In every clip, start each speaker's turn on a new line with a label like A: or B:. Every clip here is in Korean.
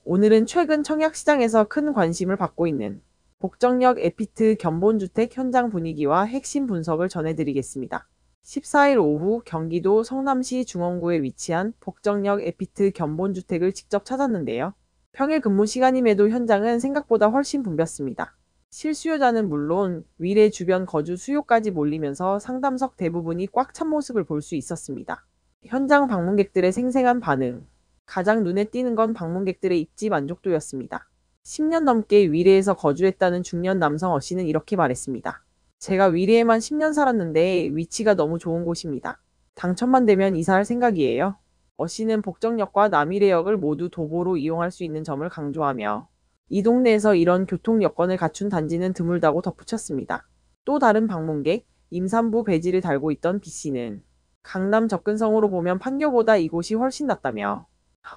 A: 오늘은 최근 청약시장에서 큰 관심을 받고 있는 복정역 에피트 견본주택 현장 분위기와 핵심 분석을 전해드리겠습니다. 14일 오후 경기도 성남시 중원구에 위치한 복정역 에피트 견본주택을 직접 찾았는데요. 평일 근무 시간임에도 현장은 생각보다 훨씬 붐볐습니다. 실수요자는 물론 위례 주변 거주 수요까지 몰리면서 상담석 대부분이 꽉 찬 모습을 볼 수 있었습니다. 현장 방문객들의 생생한 반응. 가장 눈에 띄는 건 방문객들의 입지 만족도였습니다. 10년 넘게 위례에서 거주했다는 중년 남성 어씨는 이렇게 말했습니다. 제가 위례에만 10년 살았는데 위치가 너무 좋은 곳입니다. 당첨만 되면 이사할 생각이에요. 어씨는 복정역과 남위례역을 모두 도보로 이용할 수 있는 점을 강조하며 이 동네에서 이런 교통 여건을 갖춘 단지는 드물다고 덧붙였습니다. 또 다른 방문객, 임산부 배지를 달고 있던 B씨는 강남 접근성으로 보면 판교보다 이곳이 훨씬 낫다며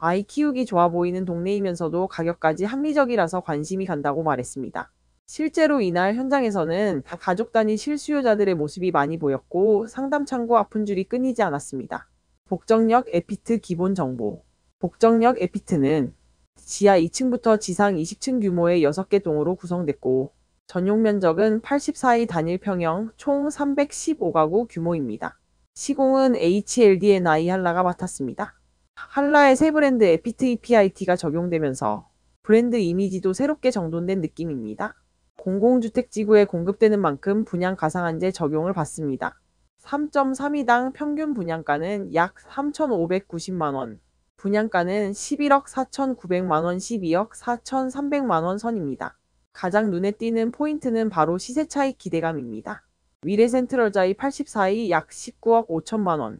A: 아이 키우기 좋아 보이는 동네이면서도 가격까지 합리적이라서 관심이 간다고 말했습니다. 실제로 이날 현장에서는 가족 단위 실수요자들의 모습이 많이 보였고 상담 창구 앞은 줄이 끊이지 않았습니다. 복정역 에피트 기본 정보. 복정역 에피트는 지하 2층부터 지상 20층 규모의 6개 동으로 구성됐고 전용 면적은 84의 단일 평형 총 315가구 규모입니다. 시공은 HLDNI 한라가 맡았습니다. 한라의 새 브랜드 에피트 EPIT가 적용되면서 브랜드 이미지도 새롭게 정돈된 느낌입니다. 공공주택지구에 공급되는 만큼 분양 가상한제 적용을 받습니다. 3.32당 평균 분양가는 약 3,590만원, 분양가는 11억 4,900만원, 12억 4,300만원 선입니다. 가장 눈에 띄는 포인트는 바로 시세 차익 기대감입니다. 위례 센트럴자이 84이 약 19억 5천만원,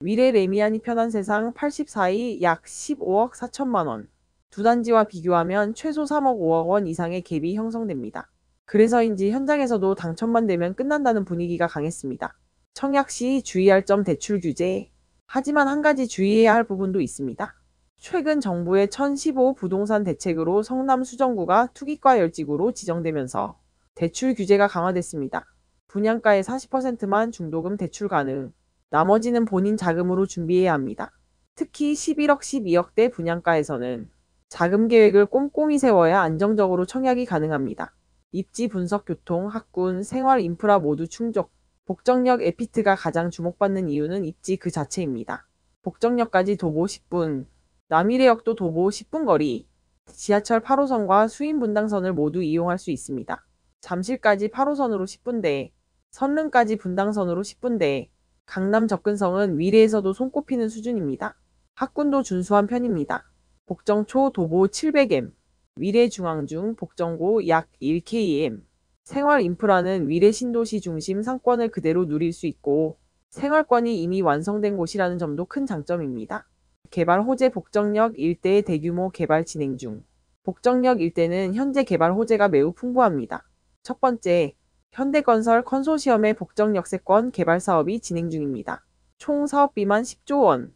A: 위례 레미안이 편한 세상 84이 약 15억 4천만원. 두 단지와 비교하면 최소 3억 5억 원 이상의 갭이 형성됩니다. 그래서인지 현장에서도 당첨만 되면 끝난다는 분위기가 강했습니다. 청약 시 주의할 점 대출 규제. 하지만 한 가지 주의해야 할 부분도 있습니다. 최근 정부의 1015 부동산 대책으로 성남 수정구가 투기과 열지구로 지정되면서 대출 규제가 강화됐습니다. 분양가의 40%만 중도금 대출 가능. 나머지는 본인 자금으로 준비해야 합니다. 특히 11억, 12억대 분양가에서는 자금 계획을 꼼꼼히 세워야 안정적으로 청약이 가능합니다. 입지 분석, 교통, 학군, 생활 인프라 모두 충족. 복정역 에피트가 가장 주목받는 이유는 입지 그 자체입니다. 복정역까지 도보 10분, 남위례역도 도보 10분 거리, 지하철 8호선과 수인 분당선을 모두 이용할 수 있습니다. 잠실까지 8호선으로 10분대, 선릉까지 분당선으로 10분대, 강남 접근성은 위례에서도 손꼽히는 수준입니다. 학군도 준수한 편입니다. 복정초 도보 700m, 위례 중앙중 복정고 약 1km. 생활 인프라는 위례 신도시 중심 상권을 그대로 누릴 수 있고 생활권이 이미 완성된 곳이라는 점도 큰 장점입니다. 개발 호재 복정역 일대의 대규모 개발 진행 중. 복정역 일대는 현재 개발 호재가 매우 풍부합니다. 첫 번째, 현대건설 컨소시엄의 복정역세권 개발 사업이 진행 중입니다. 총 사업비만 10조 원,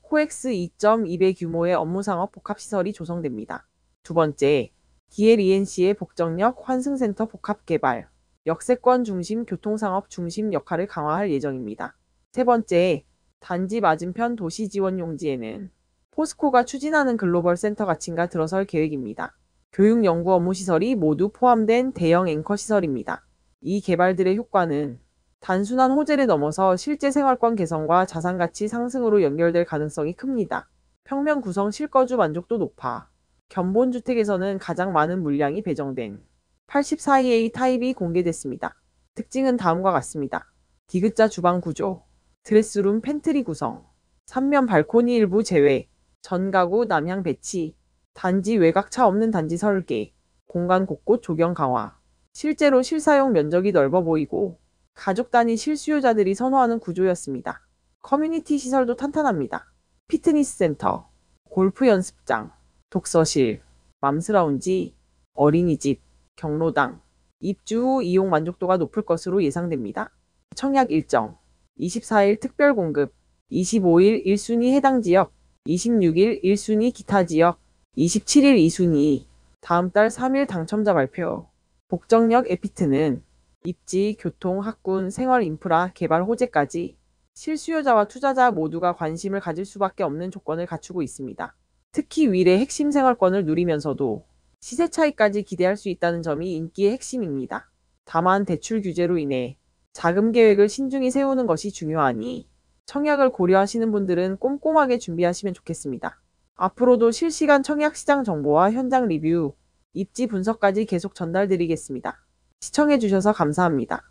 A: 코엑스 2.2배 규모의 업무상업 복합시설이 조성됩니다. 두 번째, DLENC의 복정역 환승센터 복합개발, 역세권 중심 교통상업 중심 역할을 강화할 예정입니다. 세 번째, 단지 맞은편 도시지원용지에는 포스코가 추진하는 글로벌 센터 가칭가 들어설 계획입니다. 교육 연구 업무 시설이 모두 포함된 대형 앵커 시설입니다. 이 개발들의 효과는 단순한 호재를 넘어서 실제 생활권 개선과 자산가치 상승으로 연결될 가능성이 큽니다. 평면 구성 실거주 만족도 높아. 견본주택에서는 가장 많은 물량이 배정된 84A 타입이 공개됐습니다. 특징은 다음과 같습니다. 디귿자 주방 구조, 드레스룸 팬트리 구성, 3면 발코니 일부 제외, 전가구 남향 배치, 단지 외곽차 없는 단지 설계, 공간 곳곳 조경 강화. 실제로 실사용 면적이 넓어 보이고 가족 단위 실수요자들이 선호하는 구조였습니다. 커뮤니티 시설도 탄탄합니다. 피트니스 센터, 골프 연습장, 독서실, 맘스라운지, 어린이집, 경로당. 입주 후 이용 만족도가 높을 것으로 예상됩니다. 청약 일정 24일 특별 공급, 25일 1순위 해당 지역, 26일 1순위 기타 지역, 27일 2순위. 다음 달 3일 당첨자 발표. 복정역 에피트는 입지, 교통, 학군, 생활 인프라, 개발 호재까지 실수요자와 투자자 모두가 관심을 가질 수밖에 없는 조건을 갖추고 있습니다. 특히 윌의 핵심 생활권을 누리면서도 시세 차익까지 기대할 수 있다는 점이 인기의 핵심입니다. 다만 대출 규제로 인해 자금 계획을 신중히 세우는 것이 중요하니 청약을 고려하시는 분들은 꼼꼼하게 준비하시면 좋겠습니다. 앞으로도 실시간 청약 시장 정보와 현장 리뷰, 입지 분석까지 계속 전달드리겠습니다. 시청해주셔서 감사합니다.